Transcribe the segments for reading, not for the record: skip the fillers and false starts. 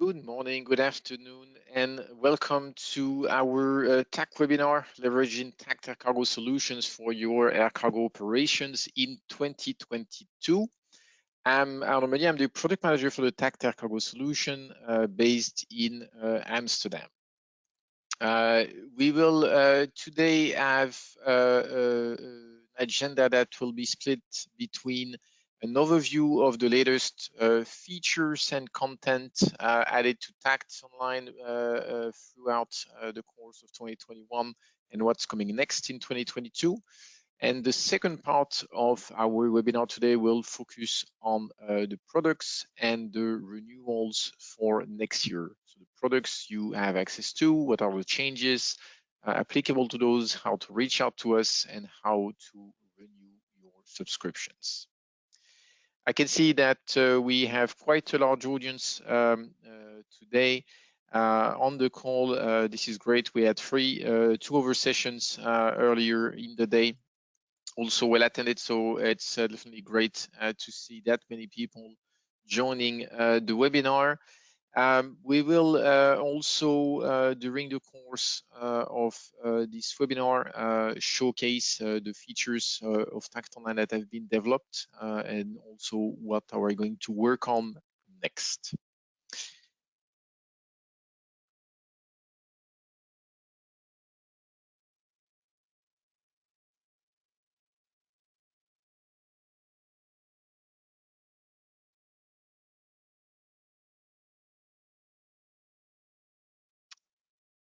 Good morning, good afternoon, and welcome to our TACT webinar, leveraging TACT Air Cargo Solutions for your air cargo operations in 2022. I'm Arnaud Meunier, I'm the product manager for the TACT Air Cargo Solution based in Amsterdam. We will today have an agenda that will be split between an overview of the latest features and content added to TACT Online throughout the course of 2021 and what's coming next in 2022. And the second part of our webinar today will focus on the products and the renewals for next year. So the products you have access to, what are the changes applicable to those, how to reach out to us, and how to renew your subscriptions. I can see that we have quite a large audience today on the call. This is great. We had two other sessions earlier in the day, also well attended, so it's definitely great to see that many people joining the webinar. We will also, during the course of this webinar, showcase the features of TACT Online that have been developed and also what are we going to work on next.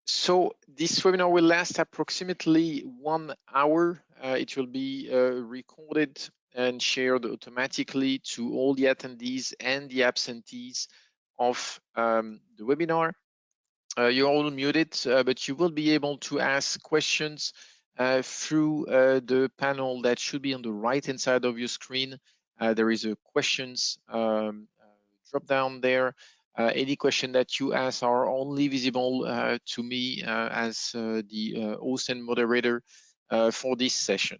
So this webinar will last approximately 1 hour. It will be recorded and shared automatically to all the attendees and the absentees of the webinar. You're all muted, but you will be able to ask questions through the panel that should be on the right-hand side of your screen. There is a questions drop down there. Any question that you ask are only visible to me as the host and moderator for this session.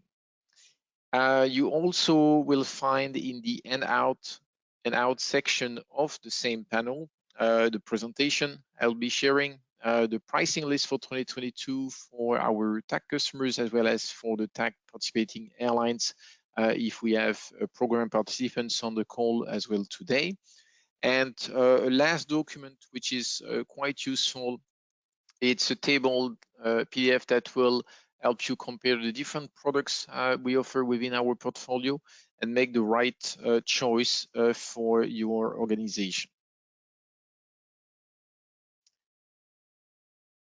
You also will find in the out section of the same panel the presentation I'll be sharing, the pricing list for 2022 for our TACT customers as well as for the TACT participating airlines if we have program participants on the call as well today. And a last document which is quite useful. It's a table PDF that will help you compare the different products we offer within our portfolio and make the right choice for your organization.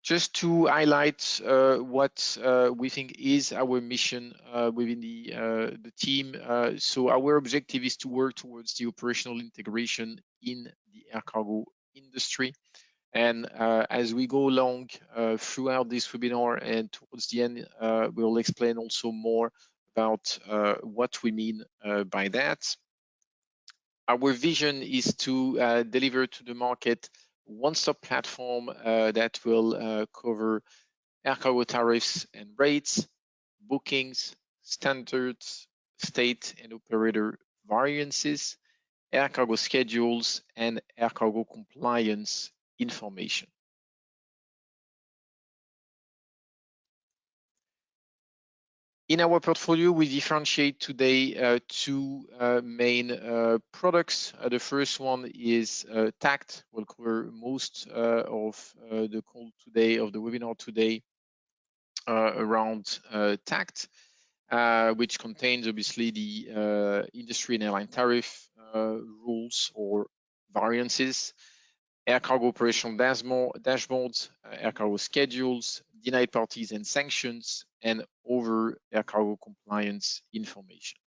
Just to highlight what we think is our mission within the team. So our objective is to work towards the operational integration in the air cargo industry. And as we go along throughout this webinar and towards the end, we'll explain also more about what we mean by that. Our vision is to deliver to the market one-stop platform that will cover air cargo tariffs and rates, bookings, standards, state and operator variances, air cargo schedules, and air cargo compliance information. In our portfolio, we differentiate today two main products. The first one is TACT. We'll cover most of the call today, of the webinar today, around TACT, which contains obviously the industry and airline tariff rules or variances, air cargo operational dashboards, air cargo schedules, denied parties and sanctions, and over air cargo compliance information.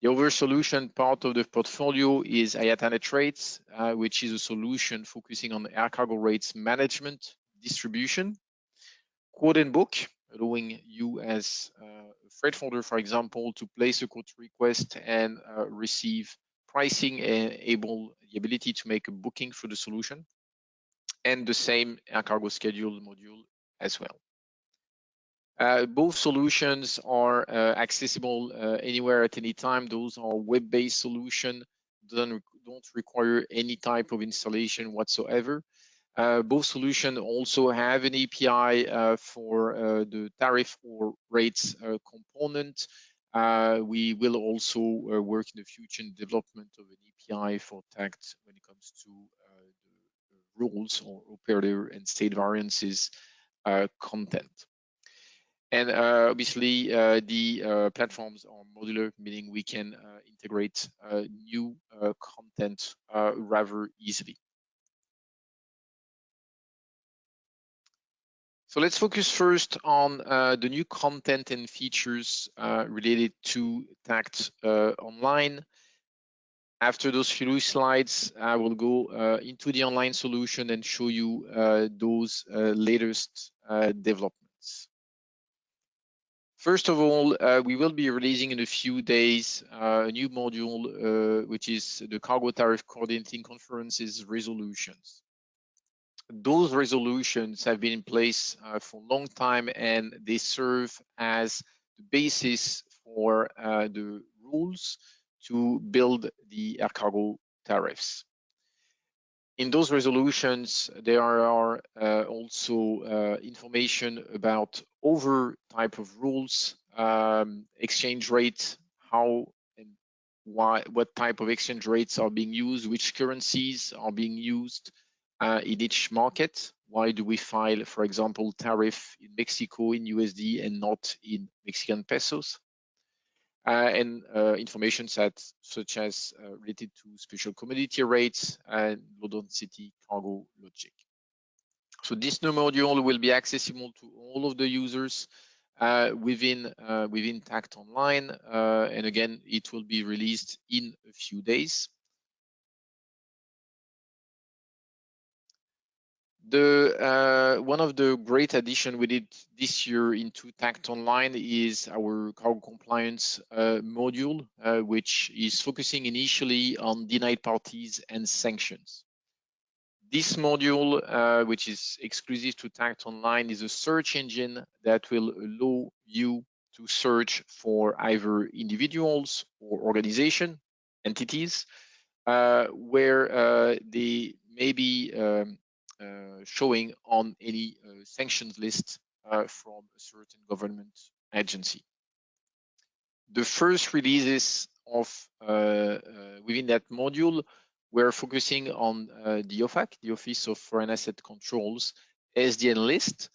The other solution part of the portfolio is IATA rates, which is a solution focusing on air cargo rates management, distribution, quote and book, allowing you as a freight forwarder, for example, to place a quote request and receive pricing and the ability to make a booking for the solution, and the same air cargo schedule module as well. Both solutions are accessible anywhere at any time. Those are web-based solutions, don't don't require any type of installation whatsoever. Both solutions also have an API for the tariff or rates component. We will also work in the future in development of an API for TACT when it comes to the rules or operator and state variances content. And obviously, the platforms are modular, meaning we can integrate new content rather easily. So let's focus first on the new content and features related to TACT Online. After those few slides, I will go into the online solution and show you those latest developments. First of all, we will be releasing in a few days a new module, which is the Cargo Tariff Coordinating Conferences resolutions. Those resolutions have been in place for a long time, and they serve as the basis for the rules to build the air cargo tariffs. In those resolutions, there are also information about other type of rules, exchange rate, how and why, what type of exchange rates are being used, which currencies are being used in each market. Why do we file, for example, tariff in Mexico in USD and not in Mexican pesos? And information sets such as related to special commodity rates and low density cargo logic. So this new module will be accessible to all of the users within TACT Online, and again, it will be released in a few days. One of the great addition we did this year into TACT Online is our cargo compliance module, which is focusing initially on denied parties and sanctions. This module, which is exclusive to TACT Online, is a search engine that will allow you to search for either individuals or organization entities where they may be showing on any sanctions list from a certain government agency. The first releases of within that module were focusing on the OFAC, the Office of Foreign Asset Controls, SDN list,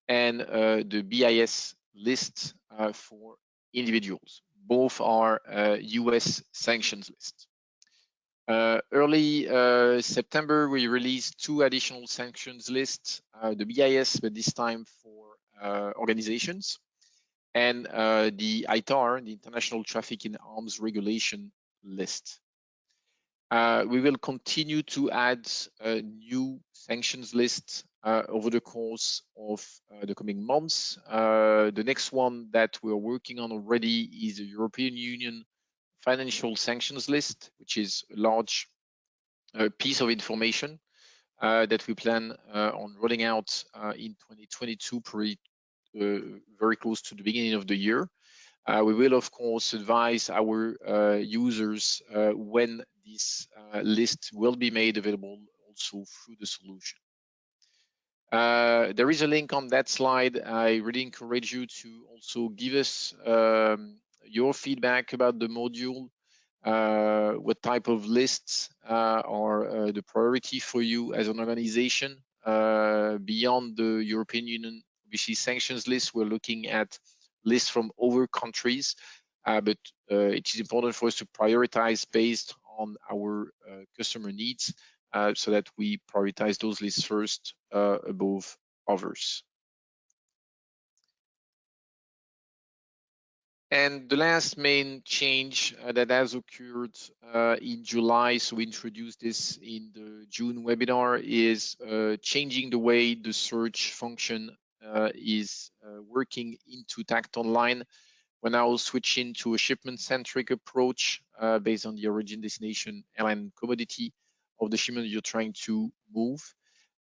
and the BIS list for individuals. Both are US sanctions lists. Early September, we released 2 additional sanctions lists, the BIS, but this time for organizations, and the ITAR, the International Traffic in Arms Regulation list. We will continue to add new sanctions lists over the course of the coming months. The next one that we're working on already is the European Union financial sanctions list, which is a large piece of information that we plan on rolling out in 2022, pretty very close to the beginning of the year. We will, of course, advise our users when this list will be made available also through the solution. There is a link on that slide. I really encourage you to also give us your feedback about the module. What type of lists are the priority for you as an organization? Beyond the European Union, obviously sanctions list, we're looking at lists from other countries, but it is important for us to prioritize based on our customer needs so that we prioritize those lists first above others. And the last main change that has occurred in July, so we introduced this in the June webinar, is changing the way the search function is working into TACT Online. We're now switching to a shipment-centric approach based on the origin, destination, airline, commodity of the shipment you're trying to move.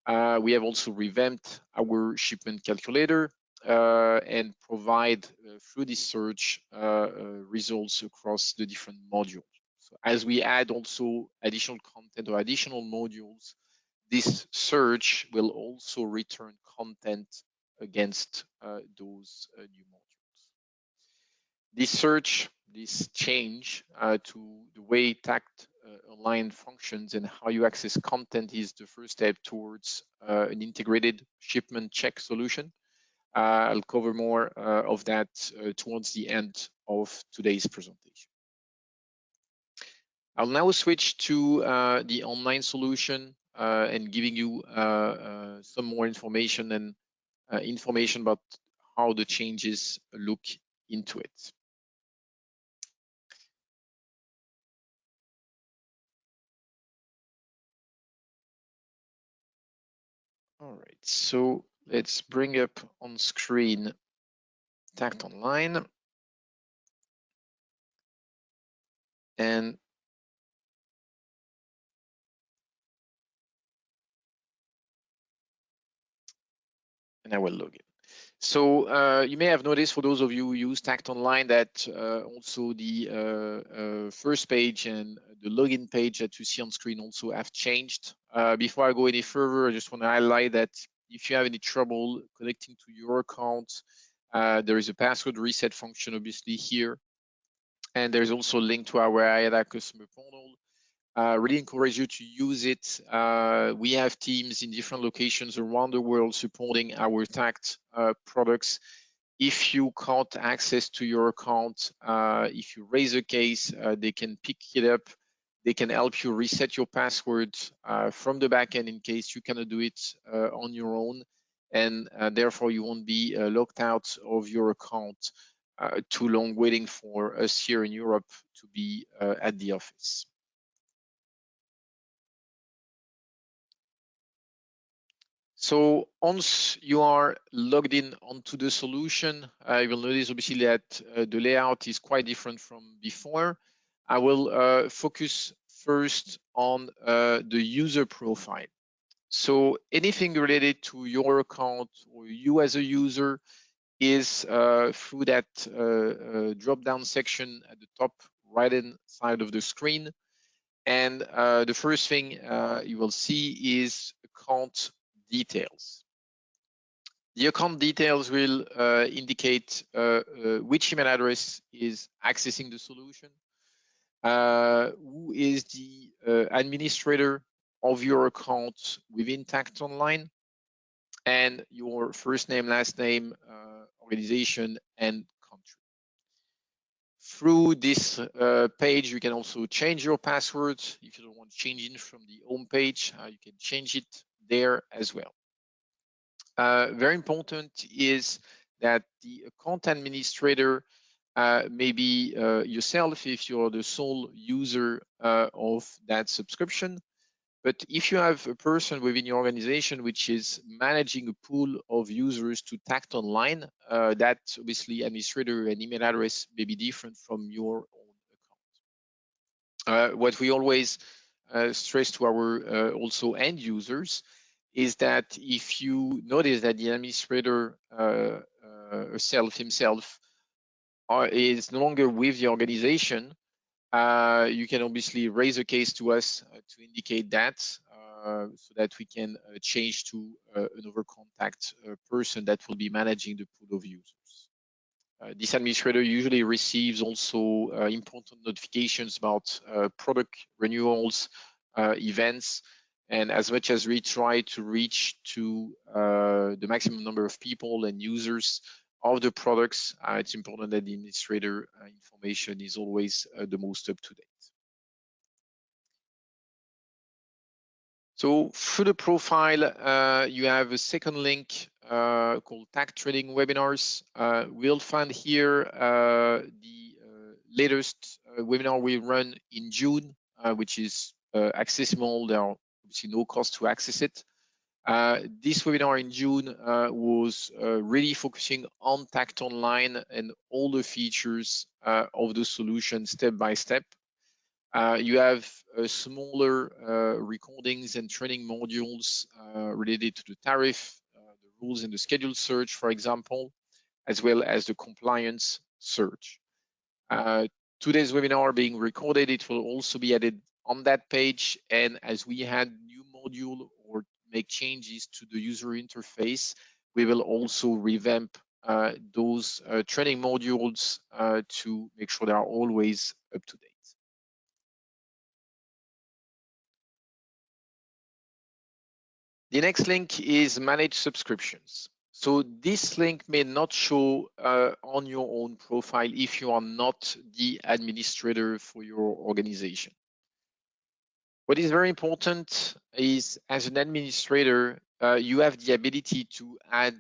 We have also revamped our shipment calculator and provide through this search results across the different modules. So as we add also additional content or additional modules, this search will also return content against those new modules. This search, this change to the way TACT Online functions and how you access content is the first step towards an integrated shipment check solution. I'll cover more of that towards the end of today's presentation. I'll now switch to the online solution and giving you some more information and information about how the changes look into it. All right, so let's bring up on screen TACT Online. And I will log in. So you may have noticed, for those of you who use TACT Online, that also the first page and the login page that you see on screen also have changed. Before I go any further, I just want to highlight that if you have any trouble connecting to your account, there is a password reset function obviously here. And there's also a link to our IATA customer portal. Really encourage you to use it. We have teams in different locations around the world supporting our TACT products. If you can't access to your account, if you raise a case, they can pick it up. They can help you reset your password from the backend in case you cannot do it on your own. And therefore, you won't be locked out of your account too long waiting for us here in Europe to be at the office. So once you are logged in onto the solution, you will notice obviously that the layout is quite different from before. I will focus first on the user profile. So anything related to your account or you as a user is through that drop-down section at the top right-hand side of the screen. And the first thing you will see is account details. The account details will indicate which email address is accessing the solution, who is the administrator of your account within TACT Online, and your first name, last name, organization, and country. Through this page, you can also change your password. If you don't want to change it from the home page, you can change it there as well. Very important is that the account administrator may be yourself if you're the sole user of that subscription. But if you have a person within your organization which is managing a pool of users to TACT Online, that obviously administrator and email address may be different from your own account. What we always stress to our also end users is that if you notice that the administrator himself is no longer with the organization, you can obviously raise a case to us to indicate that so that we can change to another contact person that will be managing the pool of users. This administrator usually receives also important notifications about product renewals, events, and as much as we try to reach to the maximum number of people and users of the products, it's important that the administrator information is always the most up to date. So through the profile, you have a second link called TACT Trading Webinars. We'll find here the latest webinar we run in June, which is accessible. There are obviously no cost to access it. This webinar in June was really focusing on TACT Online and all the features of the solution step by step. You have smaller recordings and training modules related to the tariff, the rules and the schedule search, for example, as well as the compliance search. today's webinar being recorded. It will also be added on that page. And as we had new module or make changes to the user interface, we will also revamp those training modules to make sure they are always up to date. The next link is manage subscriptions. So this link may not show on your own profile if you are not the administrator for your organization. What is very important is, as an administrator, you have the ability to add,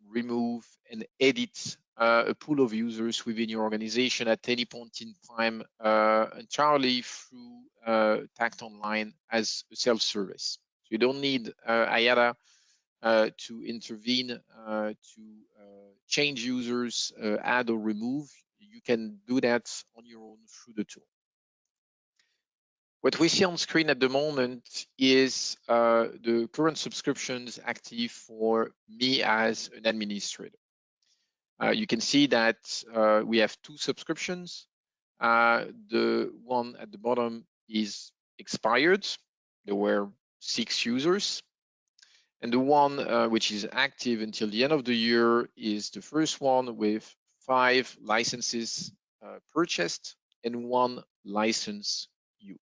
remove, and edit a pool of users within your organization at any point in time, entirely through TACT Online as a self-service. So you don't need IATA to intervene to change users, add or remove. You can do that on your own through the tool. What we see on screen at the moment is the current subscriptions active for me as an administrator. You can see that we have 2 subscriptions. The one at the bottom is expired. There were 6 users. And the one which is active until the end of the year is the first one with 5 licenses purchased and 1 license used.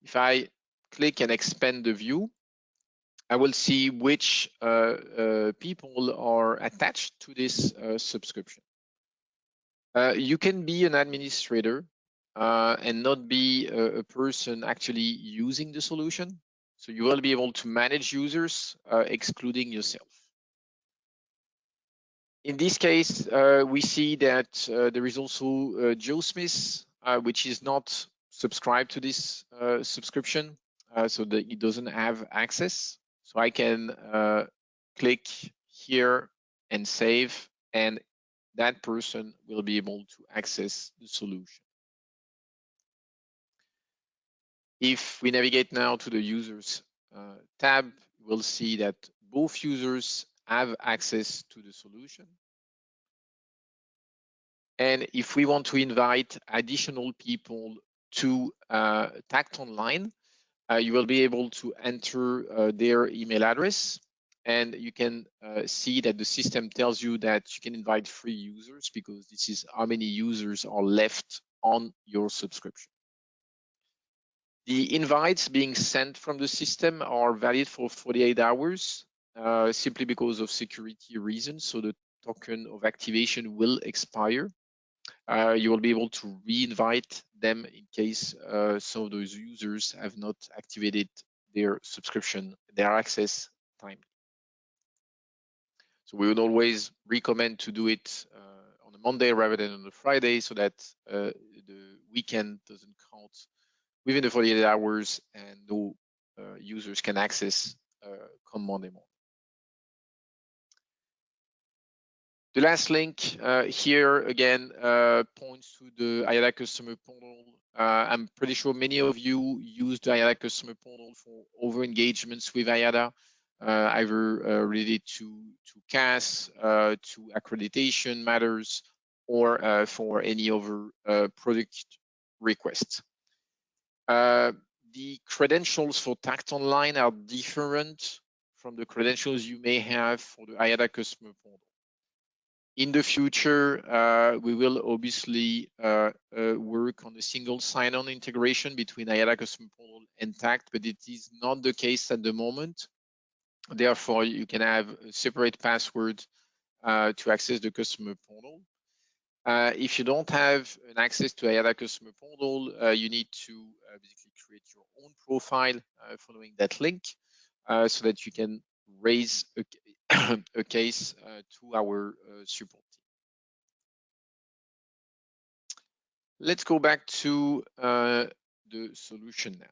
If I click and expand the view, I will see which people are attached to this subscription. You can be an administrator and not be a person actually using the solution. So you will be able to manage users, excluding yourself. In this case, we see that there is also Joe Smith, which is not subscribed to this subscription, so that he doesn't have access. So I can click here and save, and that person will be able to access the solution. If we navigate now to the users tab, we'll see that both users have access to the solution. And if we want to invite additional people to TACT Online, you will be able to enter their email address, and you can see that the system tells you that you can invite 3 users because this is how many users are left on your subscription. The invites being sent from the system are valid for 48 hours, simply because of security reasons. So the token of activation will expire. You will be able to re-invite them in case some of those users have not activated their subscription, their access timely. So we would always recommend to do it on a Monday rather than on a Friday, so that the weekend doesn't count within the 48 hours and no users can access come Monday morning. The last link here again points to the IATA customer portal. I'm pretty sure many of you use the IATA customer portal for over engagements with IATA, either related to CAS, to accreditation matters, or for any other product requests. The credentials for TACT Online are different from the credentials you may have for the IATA customer portal. In the future, we will obviously work on a single sign-on integration between IATA customer portal and TACT, but it is not the case at the moment. Therefore, you can have a separate password to access the customer portal. If you don't have an access to IATA customer portal, you need to basically create your own profile following that link so that you can raise a case to our support team. Let's go back to the solution now.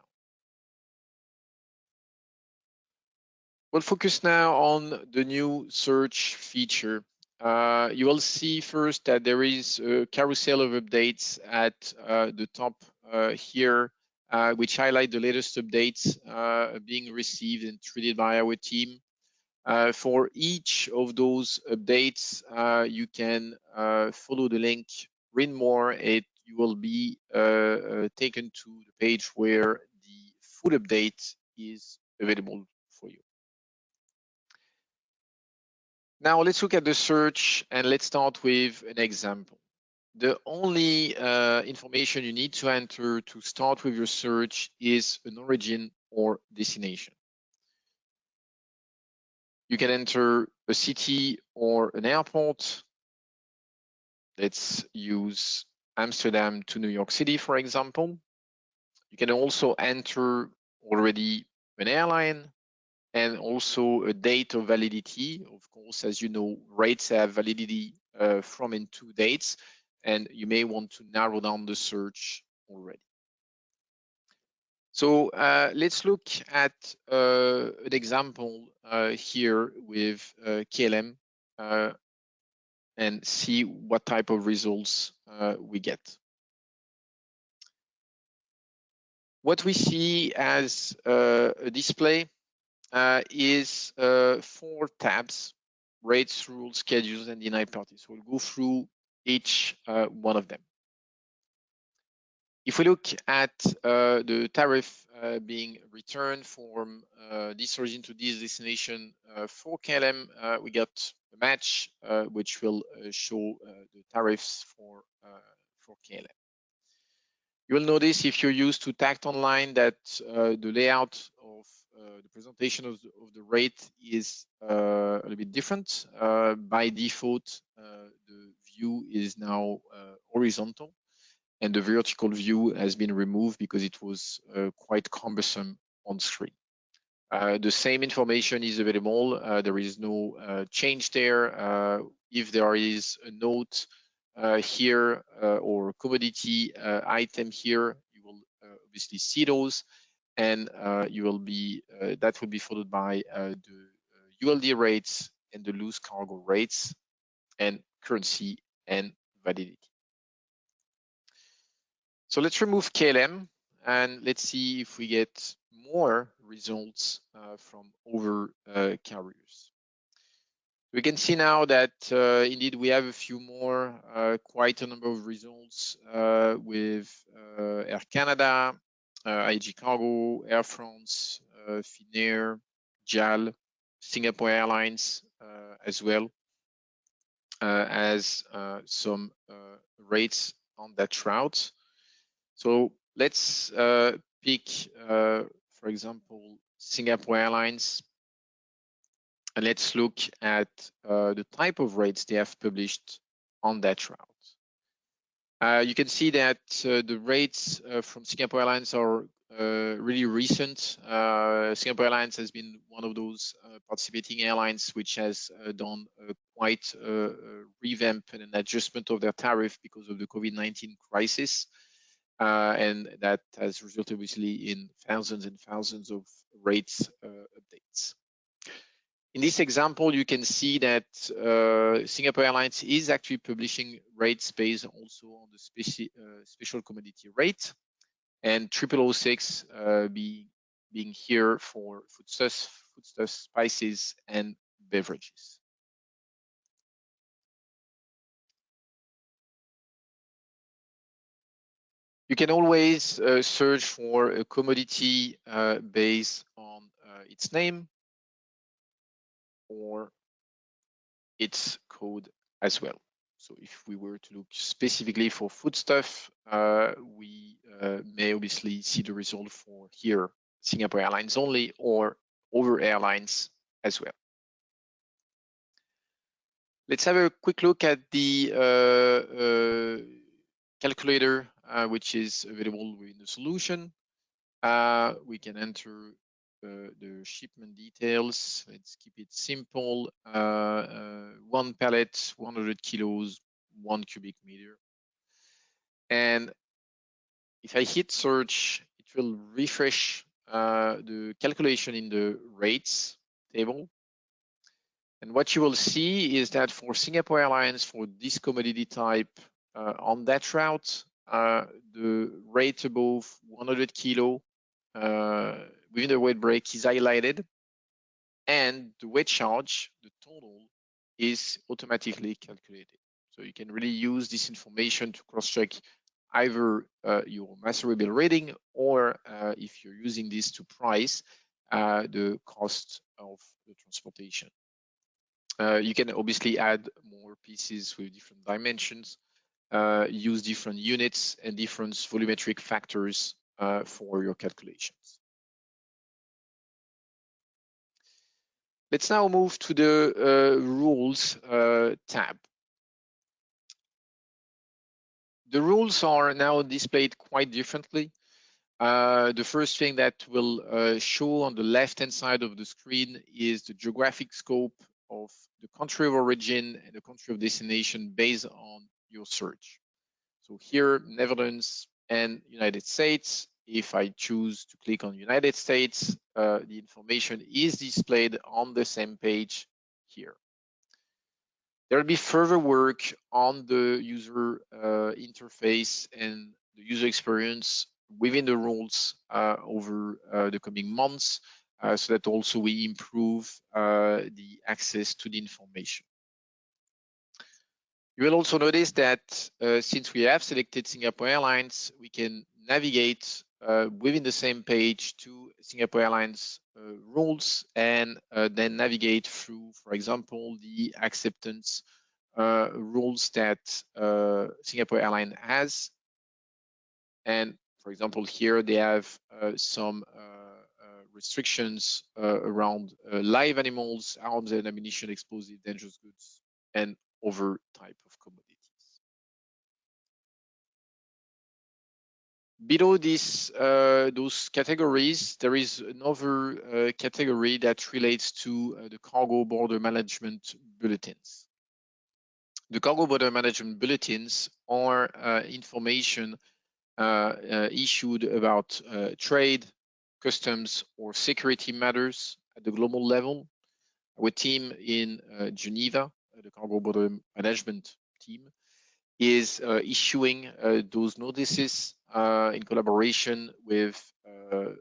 We'll focus now on the new search feature. You will see first that there is a carousel of updates at the top here, which highlight the latest updates being received and treated by our team. For each of those updates, you can follow the link read more, you will be taken to the page where the full update is available for you. Now let's look at the search, and let's start with an example. The only information you need to enter to start with your search is an origin or destination. You can enter a city or an airport. Let's use Amsterdam to New York City, for example. You can also enter already an airline and also a date of validity. Of course, as you know, rates have validity from and to dates, and you may want to narrow down the search already. So let's look at an example here with KLM and see what type of results we get. What we see as a display is 4 tabs: rates, rules, schedules, and denied parties. So we'll go through each one of them. If we look at the tariff being returned from this origin to this destination for KLM, we got a match which will show the tariffs for KLM. You will notice if you're used to TACT Online that the layout of the presentation of the rate is a little bit different. By default, the view is now horizontal, and the vertical view has been removed because it was quite cumbersome on screen. The same information is available. There is no change there. If there is a note here or commodity item here, you will obviously see those, and you will be that will be followed by the ULD rates and the loose cargo rates and currency and validity. So let's remove KLM and let's see if we get more results from other carriers. We can see now that indeed we have a few more, quite a number of results with Air Canada, IG Cargo, Air France, Finnair, JAL, Singapore Airlines as well as some rates on that route. So let's pick, for example, Singapore Airlines, and let's look at the type of rates they have published on that route. You can see that the rates from Singapore Airlines are really recent. Singapore Airlines has been one of those participating airlines which has done quite a revamp and an adjustment of their tariff because of the COVID-19 crisis. And that has resulted obviously in thousands and thousands of rates updates. In this example, you can see that Singapore Airlines is actually publishing rates based also on the special commodity rate, and 0006 being here for foodstuffs, spices, and beverages. You can always search for a commodity based on its name or its code as well. So if we were to look specifically for foodstuff, we may obviously see the result for here, Singapore Airlines only, or other airlines as well. Let's have a quick look at the calculator, which is available within the solution. We can enter the shipment details. Let's keep it simple. 1 pallet, 100 kilos, 1 cubic meter. And if I hit search, it will refresh the calculation in the rates table. And what you will see is that for Singapore Airlines, for this commodity type on that route, the rate above 100 kilo within the weight break is highlighted, and the weight charge, the total, is automatically calculated. So you can really use this information to cross-check either your master bill rating or if you're using this to price the cost of the transportation. You can obviously add more pieces with different dimensions, use different units and different volumetric factors for your calculations. Let's now move to the rules tab. The rules are now displayed quite differently. The first thing that will show on the left-hand side of the screen is the geographic scope of the country of origin and the country of destination based on your search. So here, Netherlands and United States. If I choose to click on United States, the information is displayed on the same page here. There will be further work on the user interface and the user experience within the rules over the coming months, so that also we improve the access to the information. You will also notice that since we have selected Singapore Airlines, we can navigate within the same page to Singapore Airlines rules and then navigate through, for example, the acceptance rules that Singapore Airlines has. And for example, here they have some restrictions around live animals, arms and ammunition, explosive, dangerous goods, and other type of commodities. Below those categories, there is another category that relates to the cargo border management bulletins. The cargo border management bulletins are information issued about trade, customs, or security matters at the global level. Our team in Geneva, the cargo border management team, is issuing those notices in collaboration with the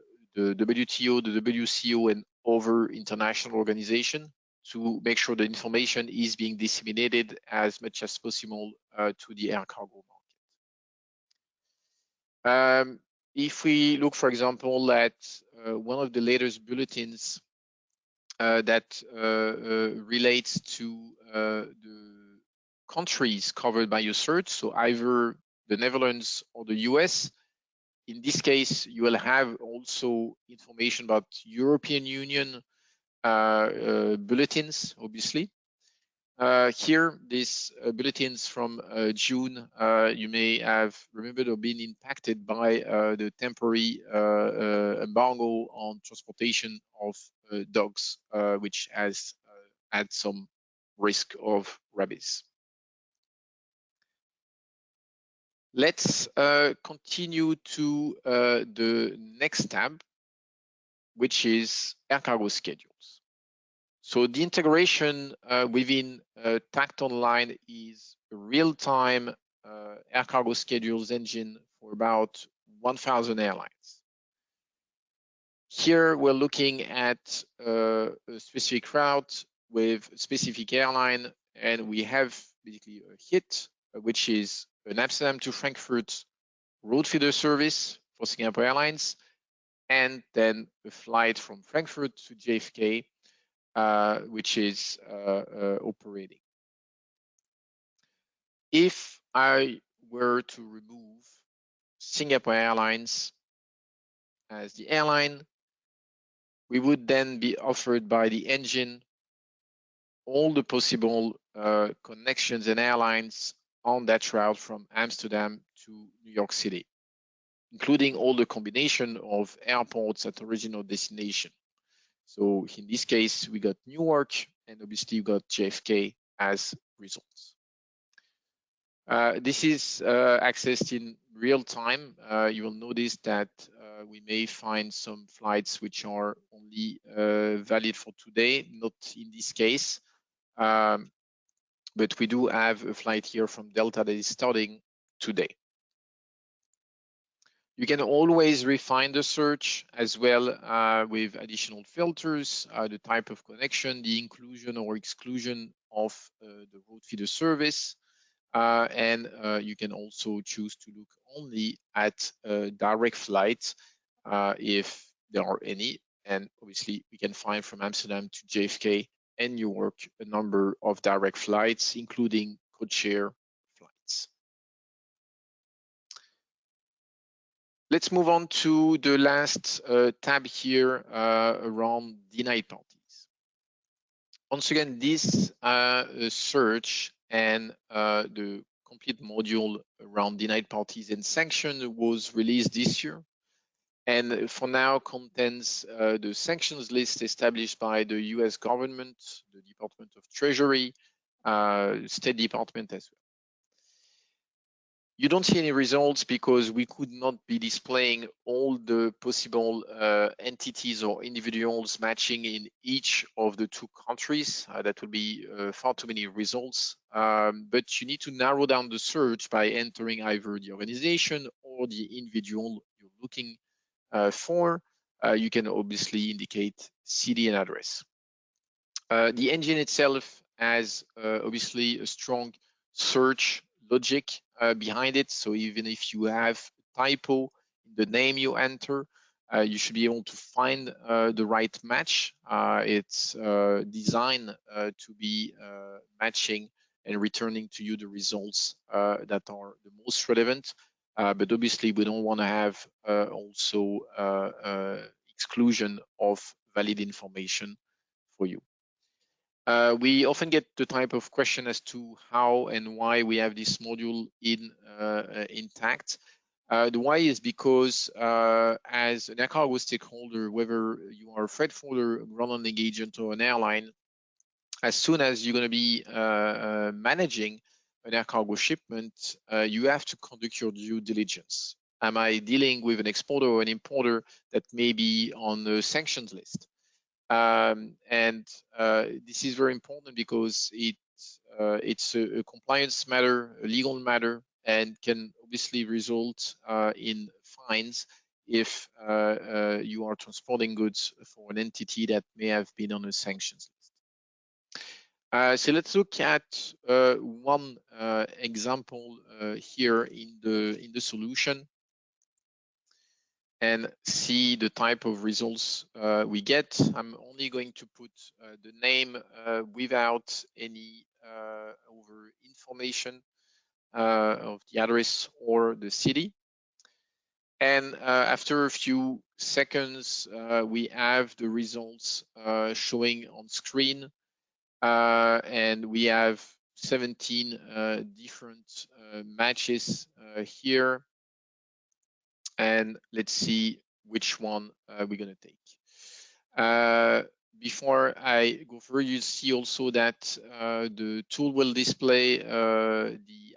WTO, the WCO, and other international organizations to make sure the information is being disseminated as much as possible to the air cargo market. If we look, for example, at one of the latest bulletins that relates to the countries covered by your search, so either the Netherlands or the US. In this case, you will have also information about European Union bulletins, obviously. Here, these bulletins from June, you may have remembered or been impacted by the temporary embargo on transportation of dogs, which has had some risk of rabies. Let's continue to the next tab, which is air cargo schedules. So the integration within TACT Online is a real-time air cargo schedules engine for about 1,000 airlines. Here we're looking at a specific route with a specific airline, and we have basically a hit, which is an Amsterdam to Frankfurt road feeder service for Singapore Airlines, and then a flight from Frankfurt to JFK, which is operating. If I were to remove Singapore Airlines as the airline, we would then be offered by the engine all the possible connections and airlines on that route from Amsterdam to New York City, including all the combination of airports at original destination. So in this case, we got Newark, and obviously we got JFK as results. This is accessed in real time. You will notice that we may find some flights which are only valid for today, not in this case. But we do have a flight here from Delta that is starting today. You can always refine the search as well with additional filters, the type of connection, the inclusion or exclusion of the road feeder service. and you can also choose to look only at direct flights if there are any. And obviously, we can find from Amsterdam to JFK and Newark a number of direct flights, including codeshare flights. Let's move on to the last tab here around denied parties. Once again, this search and the complete module around denied parties and sanctions was released this year, and for now contains the sanctions list established by the US government, the Department of Treasury, State Department as well. You don't see any results because we could not be displaying all the possible entities or individuals matching in each of the two countries. That would be far too many results. But you need to narrow down the search by entering either the organization or the individual you're looking for. You can obviously indicate city and address. The engine itself has obviously a strong search logic behind it. So even if you have a typo in the name you enter, you should be able to find the right match. It's designed to be matching and returning to you the results that are the most relevant. But obviously, we don't want to have also exclusion of valid information for you. We often get the type of question as to how and why we have this module in TACT. The why is because as an air cargo stakeholder, whether you are a freight forwarder, ground handling agent, or an airline, as soon as you're going to be managing an air cargo shipment, you have to conduct your due diligence. Am I dealing with an exporter or an importer that may be on the sanctions list? And this is very important because it's a compliance matter, a legal matter, and can obviously result in fines if you are transporting goods for an entity that may have been on a sanctions list. So let's look at one example here in the solution and see the type of results we get. I'm only going to put the name without any over information of the address or the city. And after a few seconds, we have the results showing on screen. And we have 17 different matches here. And let's see which one we're going to take. Before I go further, you see also that the tool will display the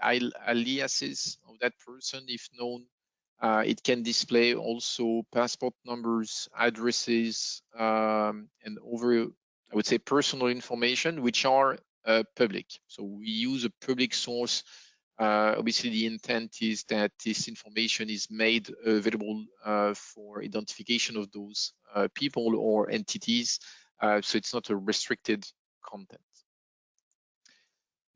aliases of that person if known. It can display also passport numbers, addresses, and over, I would say, personal information, which are public. So we use a public source. Obviously, the intent is that this information is made available for identification of those people or entities. So it's not a restricted content.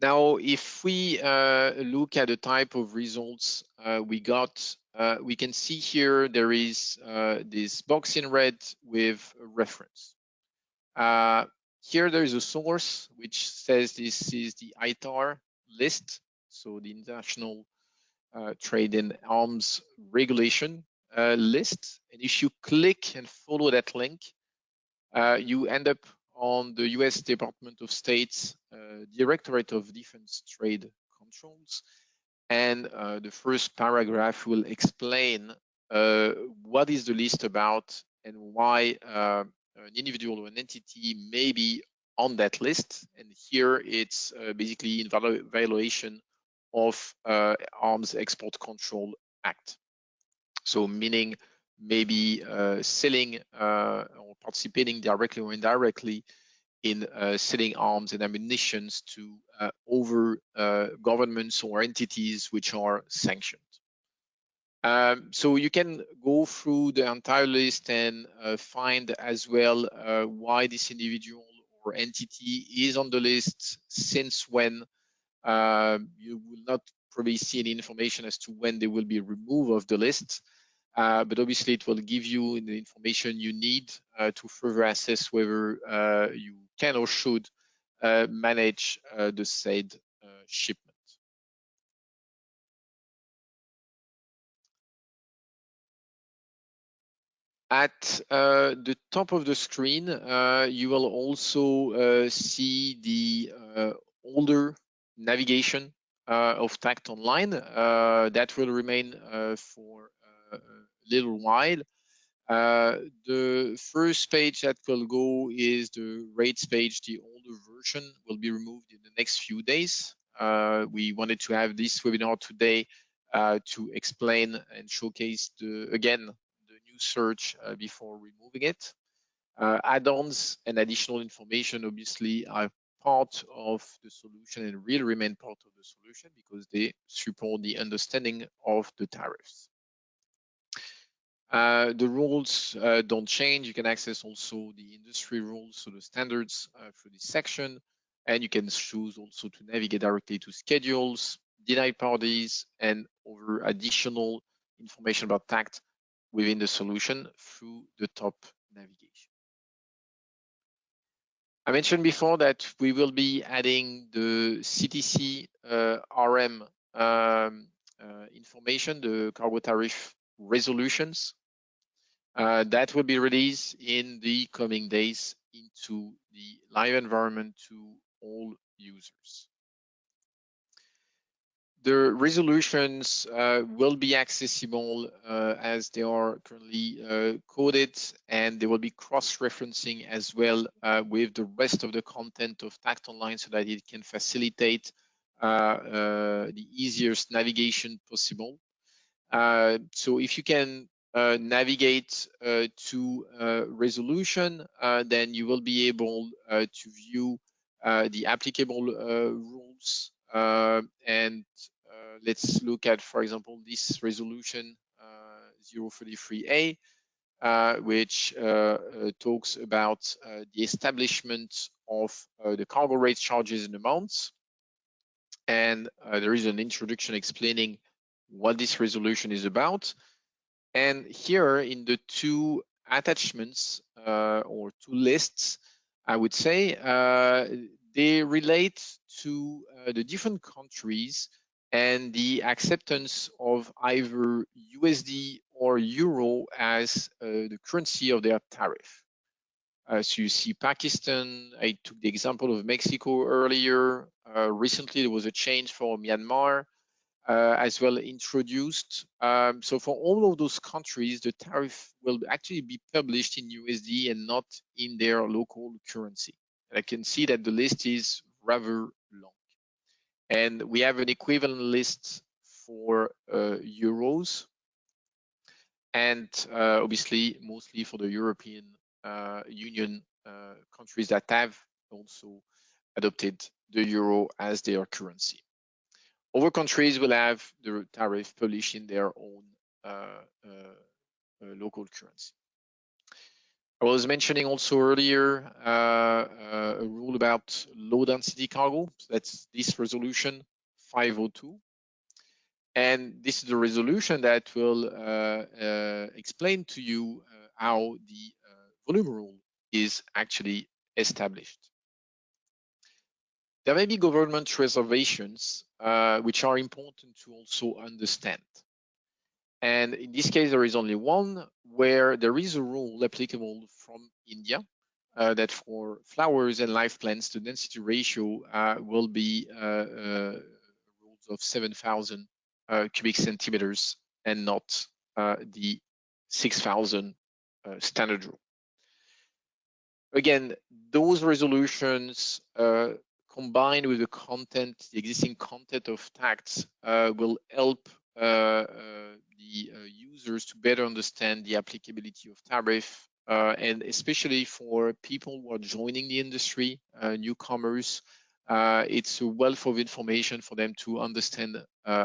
Now, if we look at the type of results we got, we can see here there is this box in red with a reference. Here there is a source which says this is the ITAR list, so the International Trade in Arms Regulation list. And if you click and follow that link, you end up on the US Department of State's Directorate of Defense Trade Controls. And the first paragraph will explain what is the list about and why an individual or an entity may be on that list. And here it's basically in violation of Arms Export Control Act. So meaning maybe selling or participating directly or indirectly in selling arms and ammunition to over governments or entities which are sanctioned. So you can go through the entire list and find as well why this individual or entity is on the list, since when, You will not probably see any information as to when they will be removed of the list. But obviously it will give you the information you need to further assess whether you can or should manage the said shipment. At the top of the screen, you will also see the older navigation of TACT Online. That will remain for a little while. The first page that will go is the rates page. The older version will be removed in the next few days. We wanted to have this webinar today to explain and showcase again the new search before removing it. Add-ons and additional information obviously are part of the solution and will remain part of the solution because they support the understanding of the tariffs. The rules don't change. You can access also the industry rules, so the standards for this section, and you can choose also to navigate directly to schedules, denied parties, and other additional information about TACT within the solution through the top navigation. I mentioned before that we will be adding the CTC RM information, the cargo tariff resolutions. That will be released in the coming days into the live environment to all users. The resolutions will be accessible as they are currently coded, and they will be cross-referencing as well with the rest of the content of TACT Online so that it can facilitate the easiest navigation possible. So if you can navigate to resolution, then you will be able to view the applicable rules. And let's look at, for example, this resolution 033A, which talks about the establishment of the cargo rates, charges, and amounts. And there is an introduction explaining what this resolution is about. And here in the two attachments or two lists, I would say they relate to the different countries and the acceptance of either USD or Euro as the currency of their tariff. So you see Pakistan, I took the example of Mexico earlier. Recently, there was a change for Myanmar as well introduced. So for all of those countries, the tariff will actually be published in USD and not in their local currency. And I can see that the list is rather long. And we have an equivalent list for euros and obviously mostly for the European Union countries that have also adopted the euro as their currency. Other countries will have the tariff published in their own local currency. I was mentioning also earlier a rule about low density cargo. So that's this resolution 502. And this is the resolution that will explain to you how the volume rule is actually established. There may be government reservations which are important to also understand. And in this case, there is only one where there is a rule applicable from India that for flowers and live plants, the density ratio will be rules of 7,000 cubic centimeters and not the 6,000 standard rule. Again, those resolutions combined with the content, the existing content of TACT will help the users to better understand the applicability of tariff, and especially for people who are joining the industry, newcomers, it's a wealth of information for them to understand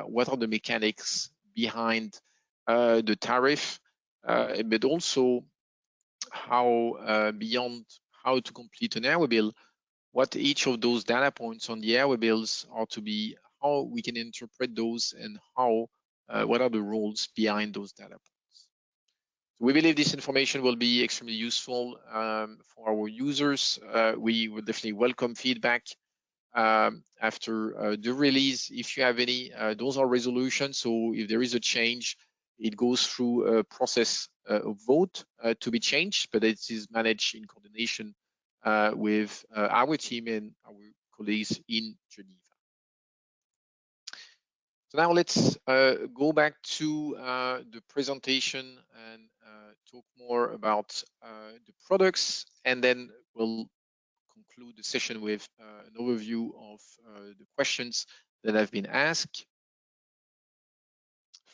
what are the mechanics behind the tariff, but also how beyond how to complete an airway bill, what each of those data points on the airway bills are to be, how we can interpret those, and how what are the rules behind those data points. We believe this information will be extremely useful for our users. We will definitely welcome feedback after the release. If you have any, those are resolutions. So if there is a change, it goes through a process of vote to be changed, but it is managed in coordination with our team and our colleagues in Geneva. So now let's go back to the presentation and talk more about the products, and then we'll conclude the session with an overview of the questions that have been asked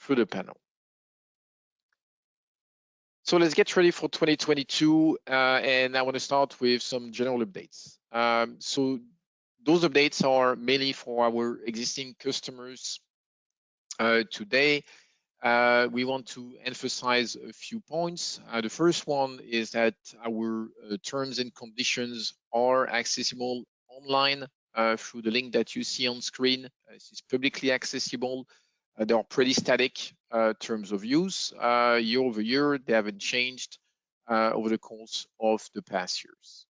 through the panel. So let's get ready for 2022, and I want to start with some general updates. So those updates are mainly for our existing customers today. We want to emphasize a few points. The first one is that our terms and conditions are accessible online through the link that you see on screen. This is publicly accessible. They are pretty static terms of use. Year over year, they haven't changed over the course of the past years.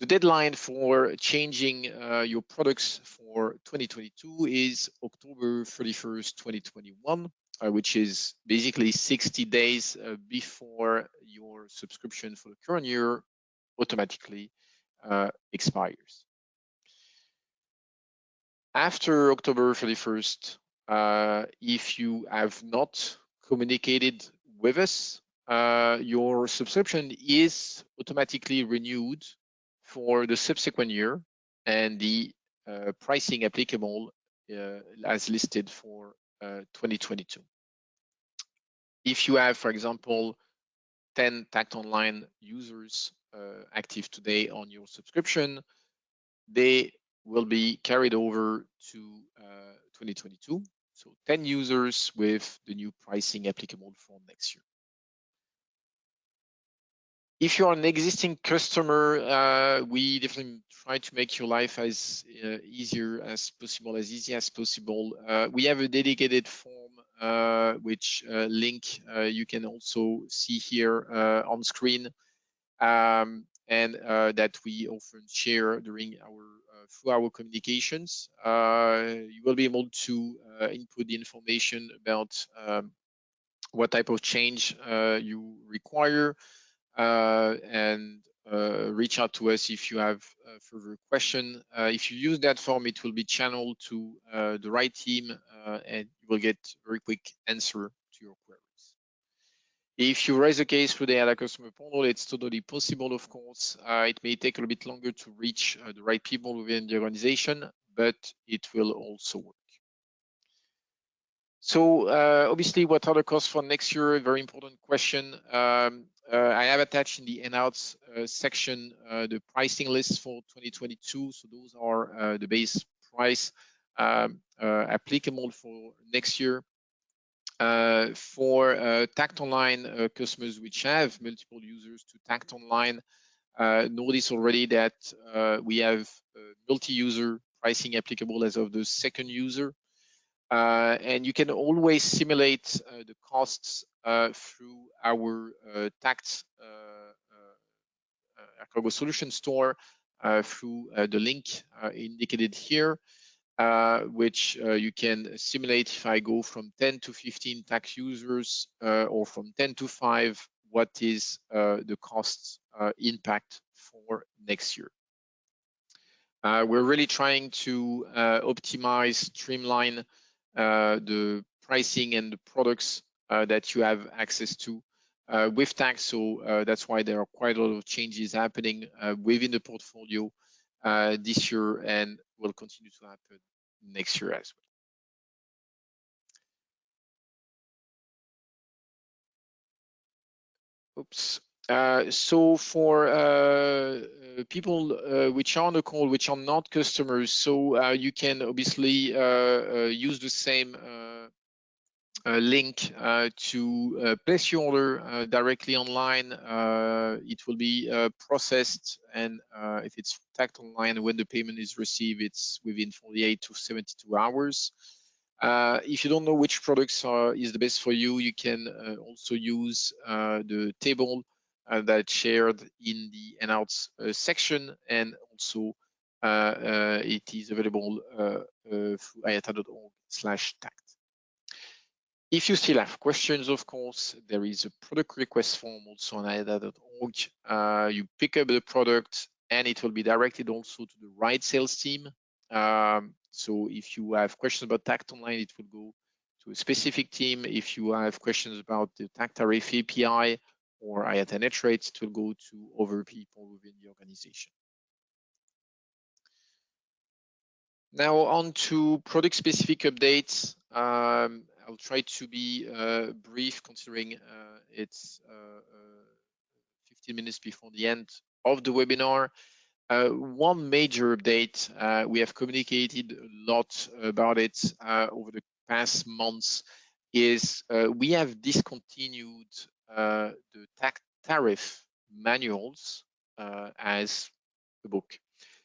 The deadline for changing your products for 2022 is October 31st, 2021, which is basically 60 days before your subscription for the current year automatically expires. After October 31st, if you have not communicated with us, your subscription is automatically renewed for the subsequent year, and the pricing applicable as listed for 2022. If you have, for example, 10 TACT Online users active today on your subscription, they will be carried over to 2022. So 10 users with the new pricing applicable for next year. If you're an existing customer, we definitely try to make your life as easier as possible, as easy as possible. We have a dedicated form, which link you can also see here on screen, and that we often share during our through our communications. You will be able to input the information about what type of change you require, and reach out to us if you have further question. If you use that form, it will be channeled to the right team, and you will get very quick answer to your queries. If you raise a case through the ALA customer portal, it's totally possible, of course. It may take a little bit longer to reach the right people within the organization, but it will also work. So obviously, what are the costs for next year? A very important question. I have attached in the handouts section the pricing list for 2022. So those are the base price applicable for next year. For TACT Online customers which have multiple users to TACT Online, notice already that we have multi-user pricing applicable as of the second user. And you can always simulate the costs through our TACT Air Cargo Solutions store through the link indicated here, which you can simulate if I go from 10 to 15 TACT users or from 10 to 5, what is the cost impact for next year. We're really trying to optimize, streamline the pricing and the products that you have access to with TACT. So that's why there are quite a lot of changes happening within the portfolio this year, and will continue to happen next year as well. Oops. So for people which are on the call, which are not customers, so you can obviously use the same link to place your order directly online. It will be processed, and if it's TACT online, when the payment is received, it's within 48 to 72 hours. If you don't know which products is the best for you, you can also use the table that's shared in the handouts section, and also it is available through iata.org/tact. If you still have questions, of course, there is a product request form also on iata.org. You pick up the product and it will be directed also to the right sales team. So if you have questions about TACT Online, it will go to a specific team. If you have questions about the TACT Tariff API or IATA net rates, it will go to other people within the organization. Now on to product-specific updates. I'll try to be brief, considering it's 15 minutes before the end of the webinar. One major update, we have communicated a lot about it over the past months, is we have discontinued the TACT tariff manuals as a book.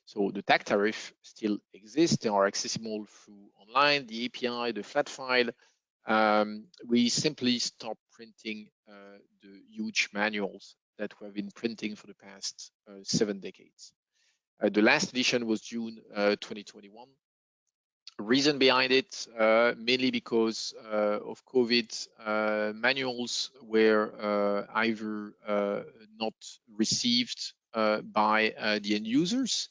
So the TACT tariff still exists. They are accessible through online, the API, the flat file. We simply stopped printing the huge manuals that we have been printing for the past 7 decades. The last edition was June 2021. Reason behind it, mainly because of COVID, manuals were either not received by the end users,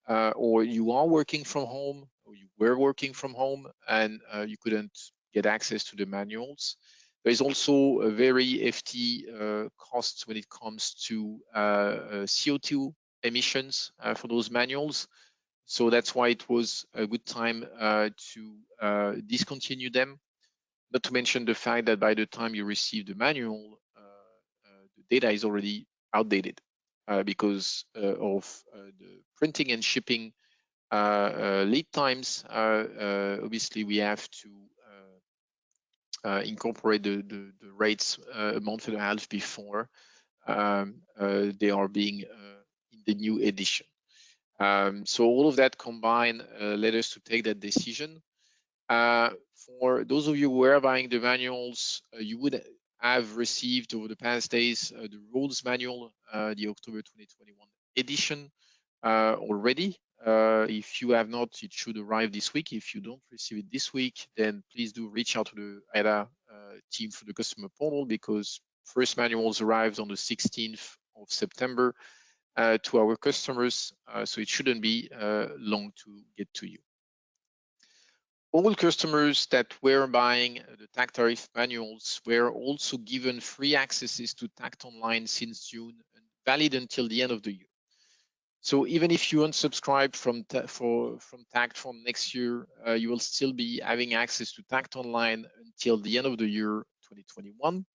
or you are working from home, or you were working from home, and you couldn't get access to the manuals. There is also a very hefty cost when it comes to CO2 emissions for those manuals. So that's why it was a good time to discontinue them. Not to mention the fact that by the time you receive the manual, the data is already outdated because of the printing and shipping lead times. Obviously, we have to incorporate the rates a month and a half before they are being in the new edition. So all of that combined led us to take that decision. For those of you who were buying the manuals, you would have received over the past days the rules manual, the October 2021 edition already. If you have not, it should arrive this week. If you don't receive it this week, then please do reach out to the IATA team for the customer portal, because first manuals arrived on the 16th of September to our customers, so it shouldn't be long to get to you. All customers that were buying the TACT tariff manuals were also given free accesses to TACT Online since June, and valid until the end of the year. So even if you unsubscribe from TACT from next year, you will still be having access to TACT Online until the end of the year 2021.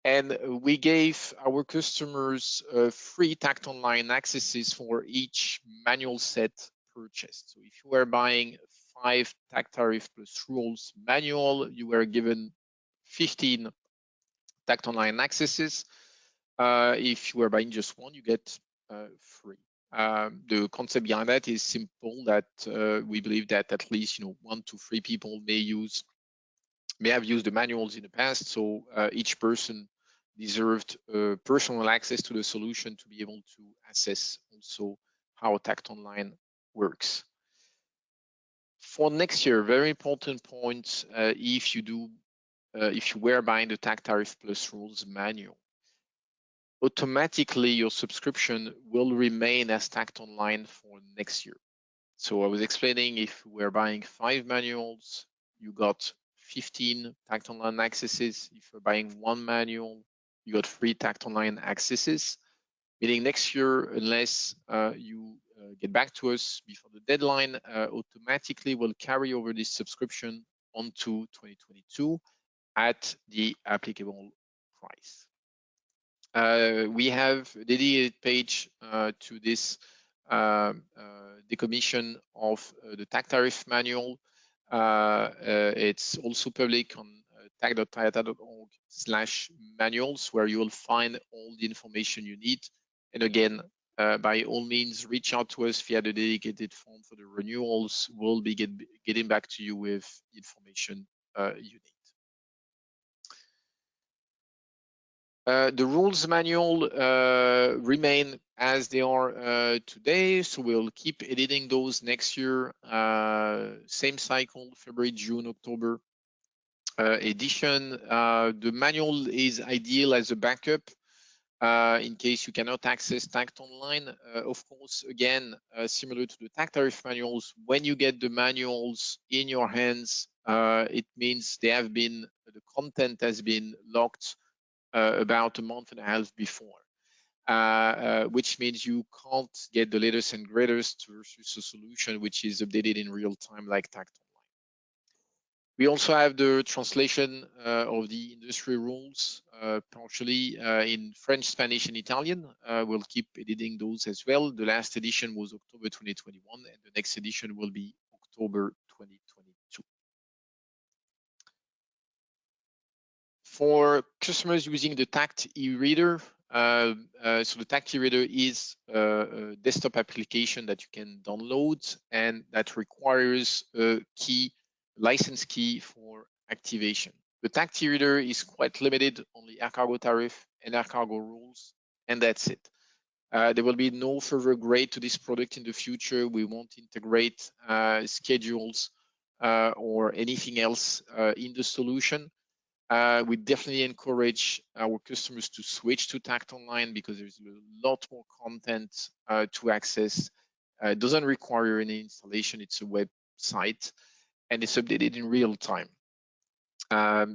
And we gave our customers free TACT Online accesses for each manual set purchased. So if you were buying 5 TACT tariff plus rules manual, you were given 15 TACT Online accesses. If you were buying just one, you get free. The concept behind that is simple, that we believe that at least 1 to 3 people may have used the manuals in the past, so each person deserved personal access to the solution to be able to assess also how TACT Online works. For next year, very important point, if you were buying the TACT Tariff Plus Rules manual, automatically your subscription will remain as TACT Online for next year. So I was explaining, if you were buying 5 manuals, you got 15 TACT Online accesses. If you're buying 1 manual, you got 3 TACT Online accesses. Meaning next year, unless you get back to us before the deadline, automatically will carry over this subscription onto 2022 at the applicable price. We have a dedicated page to this decommission of the TACT tariff manual. It's also public on tact.toyota.org/manuals, where you will find all the information you need. And again, by all means, reach out to us via the dedicated form for the renewals. We'll be getting back to you with information you need. The rules manual remain as they are today, so we'll keep editing those next year. Same cycle, February, June, October edition. The manual is ideal as a backup in case you cannot access TACT online. Of course, again, similar to the TACT tariff manuals, when you get the manuals in your hands, it means the content has been locked about a month and a half before, which means you can't get the latest and greatest versus a solution which is updated in real time like TACT Online. We also have the translation of the industry rules, partially in French, Spanish, and Italian. We'll keep editing those as well. The last edition was October 2021, and the next edition will be October 2022. For customers using the TACT e-reader, so the TACT e-reader is a desktop application that you can download and that requires a license key for activation. The TACT e-reader is quite limited, only air cargo tariff and air cargo rules, and that's it. There will be no further upgrade to this product in the future. We won't integrate schedules or anything else in the solution. We definitely encourage our customers to switch to TACT Online because there's a lot more content to access. It doesn't require any installation. It's a website and it's updated in real time.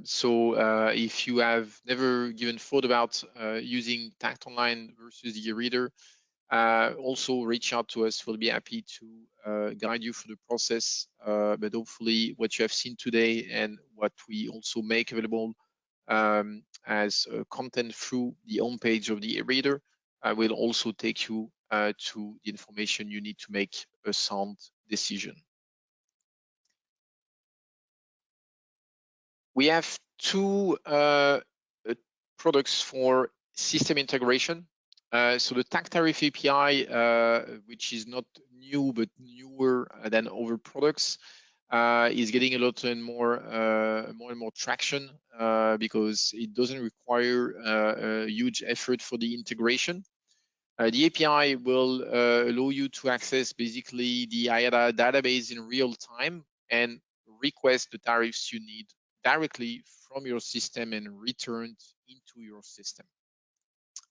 So if you have never given thought about using TACT Online versus the e-reader, also reach out to us. We'll be happy to guide you through the process. But hopefully what you have seen today and what we also make available as content through the homepage of the e-reader will also take you to the information you need to make a sound decision. We have two products for system integration. So the TACT tariff API, which is not new but newer than other products, is getting a lot and more and more traction because it doesn't require a huge effort for the integration. The API will allow you to access basically the IATA database in real time and request the tariffs you need directly from your system and returned into your system.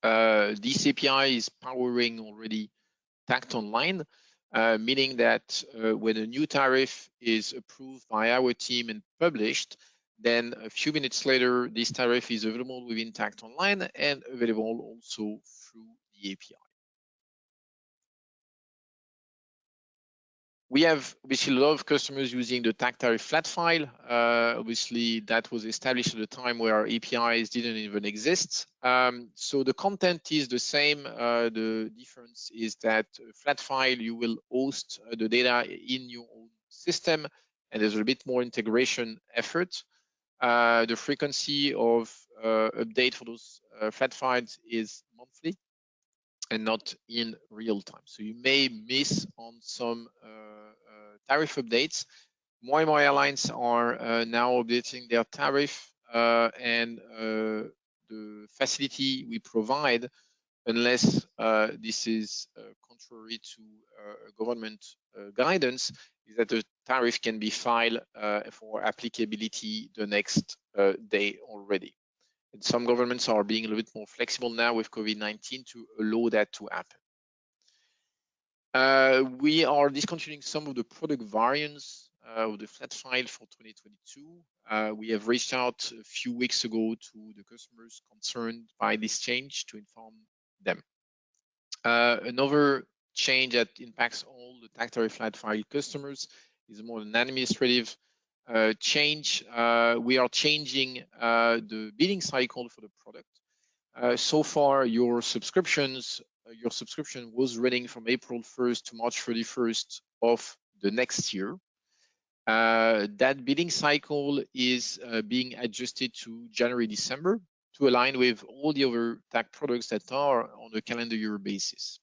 This API is powering already TACT Online, meaning that when a new tariff is approved by our team and published, then a few minutes later, this tariff is available within TACT Online and available also through the API. We have obviously a lot of customers using the TACT tariff flat file. Obviously, that was established at a time where our APIs didn't even exist. So the content is the same. The difference is that flat file, you will host the data in your own system, and there's a bit more integration effort. The frequency of update for those flat files is monthly and not in real time. So you may miss on some tariff updates. More and more airlines are now updating their tariff and the facility we provide, unless this is contrary to government guidance, is that the tariff can be filed for applicability the next day already. And some governments are being a little bit more flexible now with COVID-19 to allow that to happen. We are discontinuing some of the product variants of the flat file for 2022. We have reached out a few weeks ago to the customers concerned by this change to inform them. Another change that impacts all the TACT tariff flat file customers is more an administrative change. We are changing the billing cycle for the product. So far, your subscription was running from April 1st to March 31st of the next year. That billing cycle is being adjusted to January, December to align with all the other TACT products that are on a calendar year basis.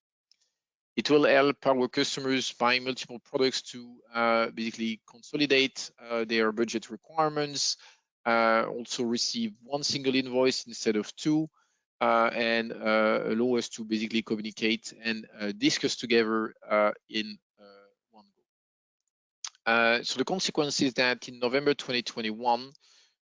It will help our customers buying multiple products to basically consolidate their budget requirements, also receive one single invoice instead of two, and allow us to basically communicate and discuss together in one go. So the consequence is that in November 2021,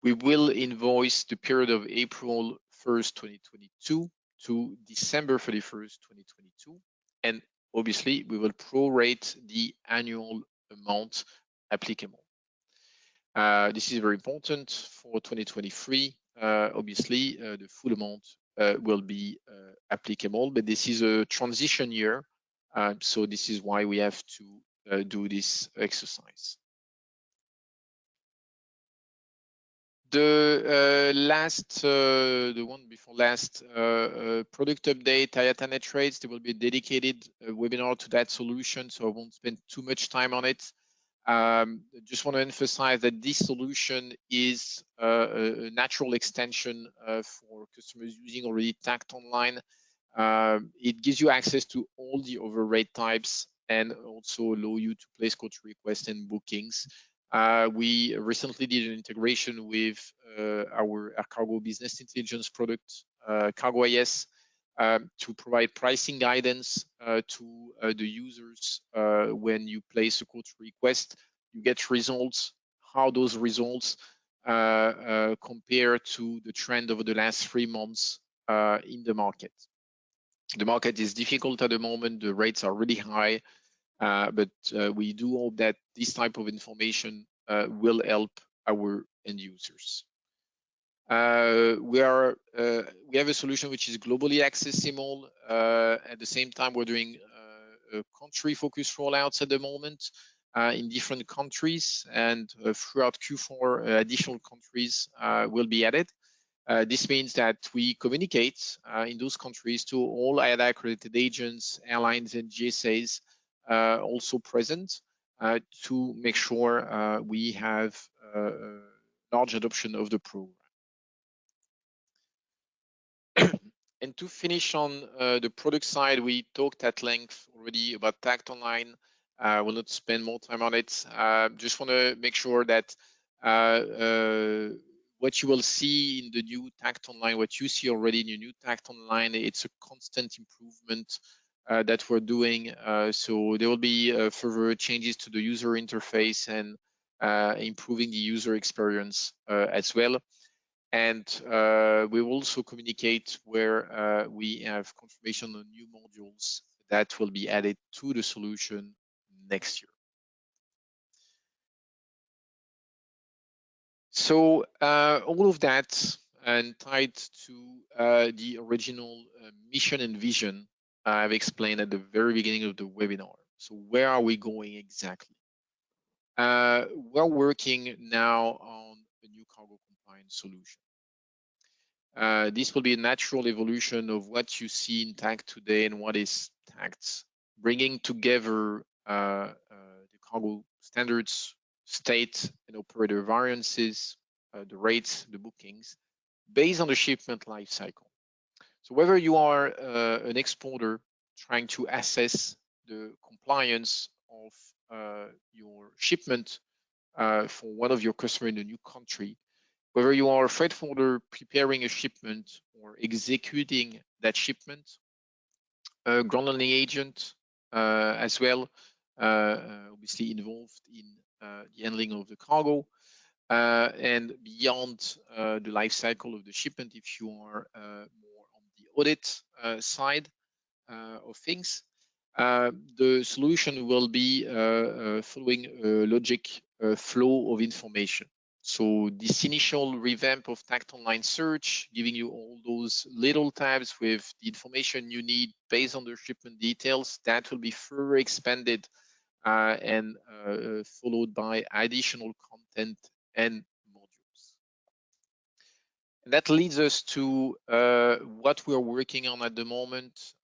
we will invoice the period of April 1st, 2022 to December 31st, 2022. And obviously, we will prorate the annual amount applicable. This is very important for 2023. Obviously, the full amount will be applicable, but this is a transition year. So this is why we have to do this exercise. The one before last product update, IATA net rates, there will be a dedicated webinar to that solution, so I won't spend too much time on it. Just want to emphasize that this solution is a natural extension for customers using already TACT Online. It gives you access to all the other rate types and also allow you to place quote requests and bookings. We recently did an integration with our Air Cargo business intelligence product, Cargo IS, to provide pricing guidance to the users when you place a quote request. You get results, how those results compare to the trend over the last 3 months in the market. The market is difficult at the moment. The rates are really high, but we do hope that this type of information will help our end users. We have a solution which is globally accessible. At the same time, we're doing country-focused rollouts at the moment in different countries, and throughout Q4, additional countries will be added. This means that we communicate in those countries to all IATA accredited agents, airlines, and GSAs also present to make sure we have large adoption of the program. And to finish on the product side, we talked at length already about TACT Online. We'll not spend more time on it. Just want to make sure that what you will see in the new TACT Online, what you see already in your new TACT Online, it's a constant improvement that we're doing. So there will be further changes to the user interface and improving the user experience as well. And we will also communicate where we have confirmation on new modules that will be added to the solution next year. So all of that and tied to the original mission and vision I've explained at the very beginning of the webinar. So where are we going exactly? We're working now on a new cargo compliance solution. This will be a natural evolution of what you see in TACT today and what is TACT, bringing together the cargo standards, state and operator variances, the rates, the bookings, based on the shipment life cycle. So whether you are an exporter trying to assess the compliance of your shipment for one of your customers in a new country, whether you are a freight forwarder preparing a shipment or executing that shipment, a ground handling agent as well, obviously involved in the handling of the cargo, and beyond the life cycle of the shipment, if you are more on the audit side of things, the solution will be following a logic flow of information. So this initial revamp of TACT Online Search, giving you all those little tabs with the information you need based on the shipment details, that will be further expanded and followed by additional content and modules. And that leads us to what we're working on at the moment,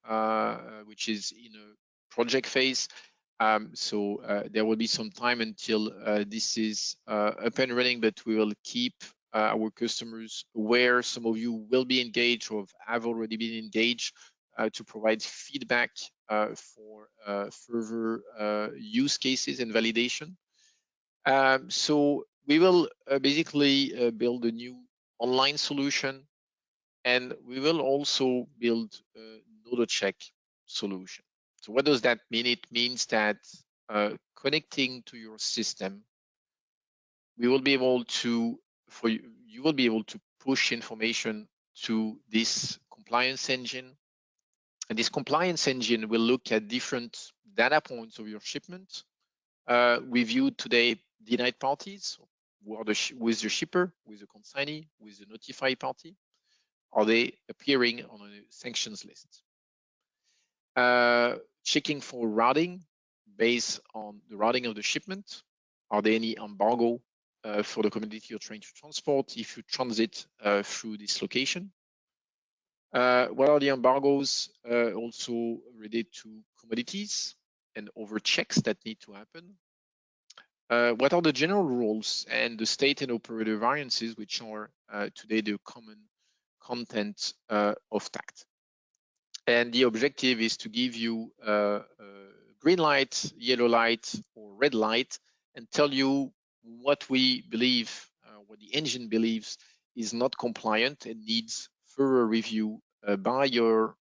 which is in a project phase. So there will be some time until this is up and running, but we will keep our customers aware. Some of you will be engaged or have already been engaged to provide feedback for further use cases and validation. So we will basically build a new online solution, and we will also build a node check solution. So what does that mean? It means that connecting to your system, we will be able to, you will be able to push information to this compliance engine. And this compliance engine will look at different data points of your shipment. We viewed today denied parties. Who is the shipper, who is the consignee, who is the notified party? Are they appearing on a sanctions list? Checking for routing based on the routing of the shipment. Are there any embargo for the commodity you're trying to transport if you transit through this location? What are the embargoes also related to commodities and over checks that need to happen? What are the general rules and the state and operator variances, which are today the common content of TACT? And the objective is to give you green light, yellow light, or red light, and tell you what we believe, what the engine believes is not compliant and needs further review by your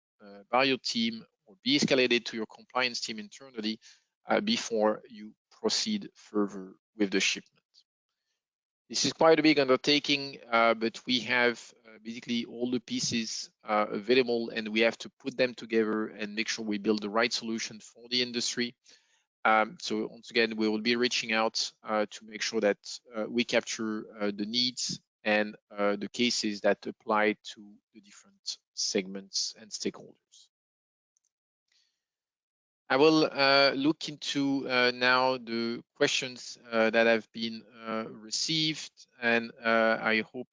team, or be escalated to your compliance team internally before you proceed further with the shipment. This is quite a big undertaking, but we have basically all the pieces available, and we have to put them together and make sure we build the right solution for the industry. So once again, we will be reaching out to make sure that we capture the needs and the cases that apply to the different segments and stakeholders. I will look into now the questions that have been received, and I hope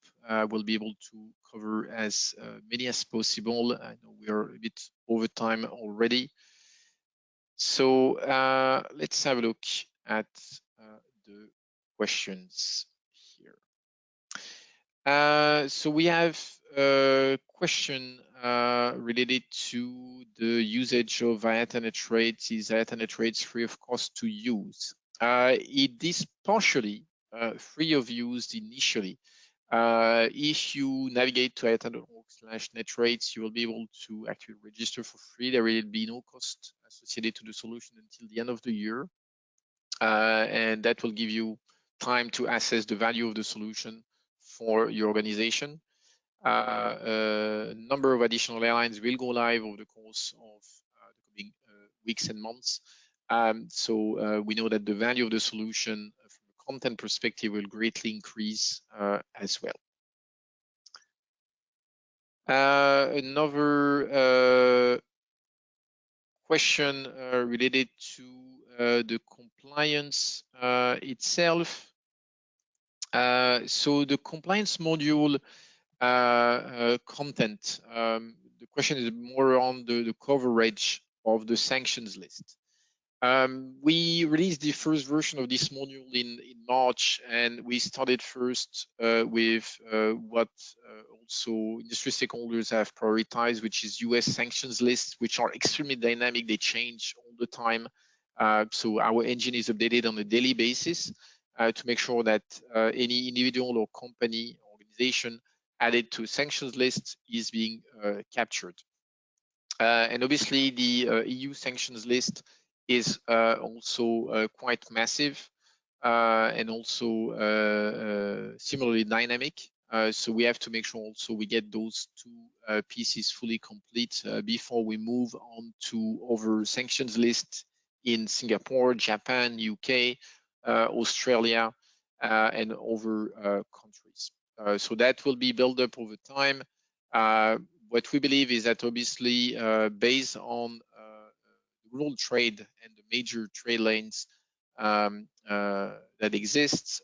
we'll be able to cover as many as possible. I know we are a bit over time already. So let's have a look at the questions here. So we have a question related to the usage of Ethernet rates. Is Ethernet rates free of cost to use? It is partially free of use initially. If you navigate to ethernet.org/net rates, you will be able to actually register for free. There will be no cost associated to the solution until the end of the year. And that will give you time to assess the value of the solution for your organization. A number of additional airlines will go live over the course of the coming weeks and months. So we know that the value of the solution from a content perspective will greatly increase as well. Another question related to the compliance itself. So the compliance module content, the question is more on the coverage of the sanctions list. We released the first version of this module in March, and we started first with what also industry stakeholders have prioritized, which is US sanctions lists, which are extremely dynamic. They change all the time. So our engine is updated on a daily basis to make sure that any individual or company, organization added to sanctions list is being captured. And obviously the EU sanctions list is also quite massive and also similarly dynamic. So we have to make sure also we get those two pieces fully complete before we move on to other sanctions lists in Singapore, Japan, UK, Australia, and other countries. So that will be built up over time. What we believe is that obviously based on the world trade and the major trade lanes that exists,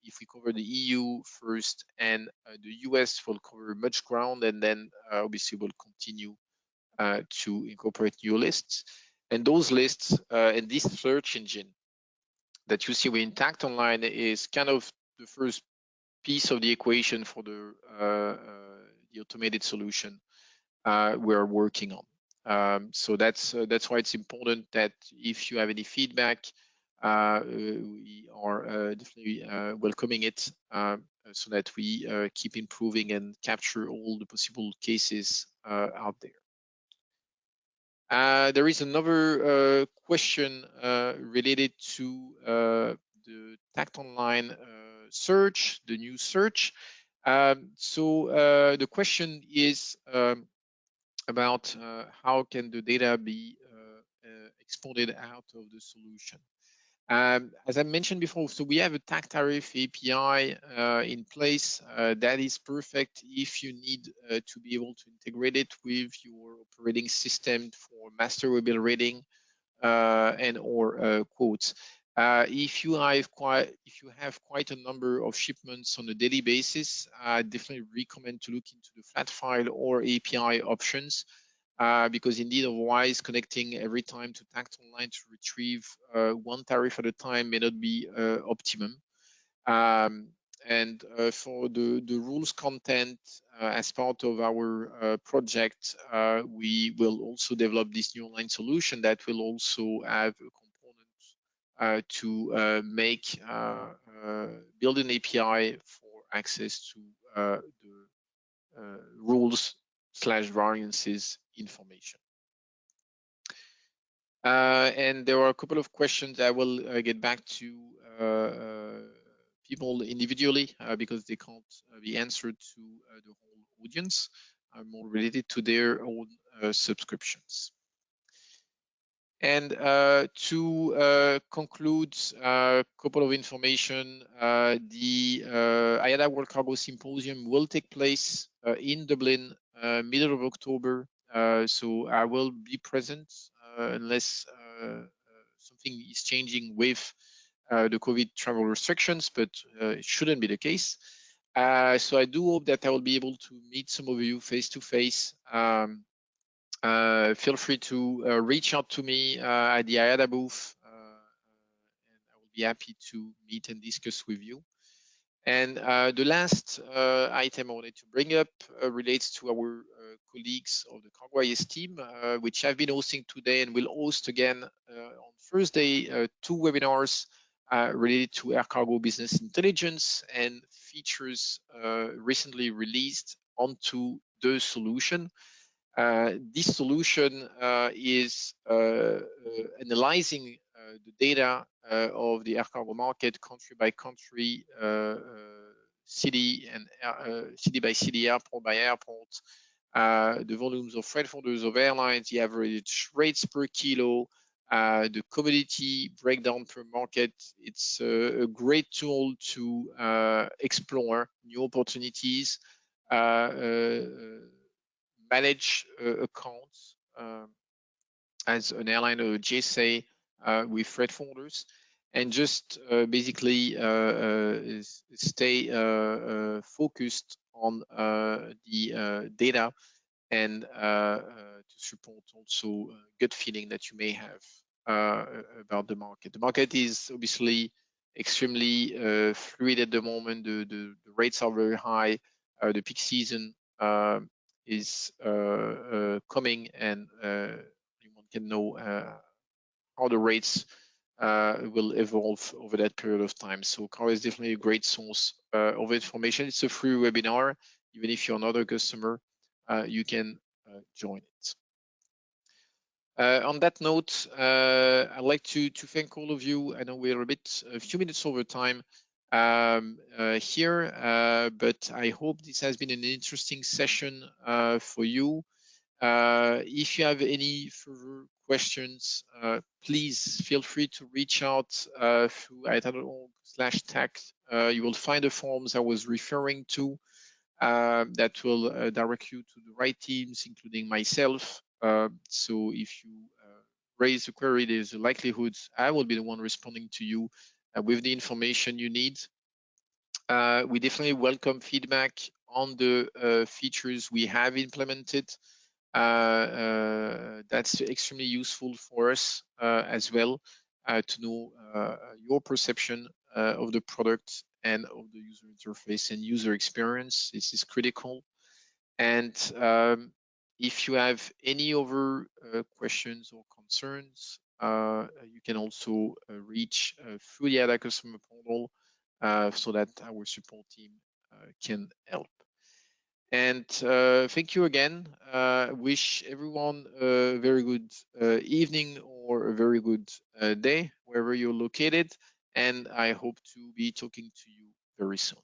if we cover the EU first and the US will cover much ground, and then obviously we'll continue to incorporate new lists. And those lists and this search engine that you see in TACT Online is kind of the first piece of the equation for the automated solution we're working on. So that's why it's important that if you have any feedback, we are definitely welcoming it so that we keep improving and capture all the possible cases out there. There is another question related to the TACT Online search, the new search. So the question is about how can the data be exported out of the solution. As I mentioned before, so we have a TACT tariff API in place. That is perfect if you need to be able to integrate it with your operating system for master web rating and or quotes. If you have quite a number of shipments on a daily basis, I definitely recommend to look into the flat file or API options. Because indeed, otherwise, connecting every time to TACT Online to retrieve one tariff at a time may not be optimum. And for the rules content as part of our project, we will also develop this new online solution that will also have a component to build an API for access to the rules/variances information. And there are a couple of questions I will get back to people individually because they can't be answered to the whole audience, more related to their own subscriptions. And to conclude, a couple of information. The IATA World Cargo Symposium will take place in Dublin, middle of October. So I will be present unless something is changing with the COVID travel restrictions, but it shouldn't be the case. So I do hope that I will be able to meet some of you face to face. Feel free to reach out to me at the IATA booth, and I will be happy to meet and discuss with you. And the last item I wanted to bring up relates to our colleagues of the CargoIS team, which I've been hosting today and will host again on Thursday, 2 webinars related to air cargo business intelligence and features recently released onto the solution. This solution is analyzing the data of the air cargo market country by country, city by city, airport by airport, the volumes of freight forwarders of airlines, the average rates per kilo, the commodity breakdown per market. It's a great tool to explore new opportunities, manage accounts as an airline or GSA with freight forwarders, and just basically stay focused on the data and to support also gut feeling that you may have about the market. The market is obviously extremely fluid at the moment. The rates are very high. The peak season is coming, and anyone can know how the rates will evolve over that period of time. So Car is definitely a great source of information. It's a free webinar. Even if you're not a customer, you can join it. On that note, I'd like to thank all of you. I know we're a few minutes over time here, but I hope this has been an interesting session for you. If you have any further questions, please feel free to reach out through iata.org/tact. You will find the forms I was referring to that will direct you to the right teams, including myself. So if you raise a query, there's a likelihood I will be the one responding to you with the information you need. We definitely welcome feedback on the features we have implemented. That's extremely useful for us as well to know your perception of the product and of the user interface and user experience. This is critical. And if you have any other questions or concerns, you can also reach through the ADA customer portal so that our support team can help. And thank you again. Wish everyone a very good evening or a very good day wherever you're located. And I hope to be talking to you very soon.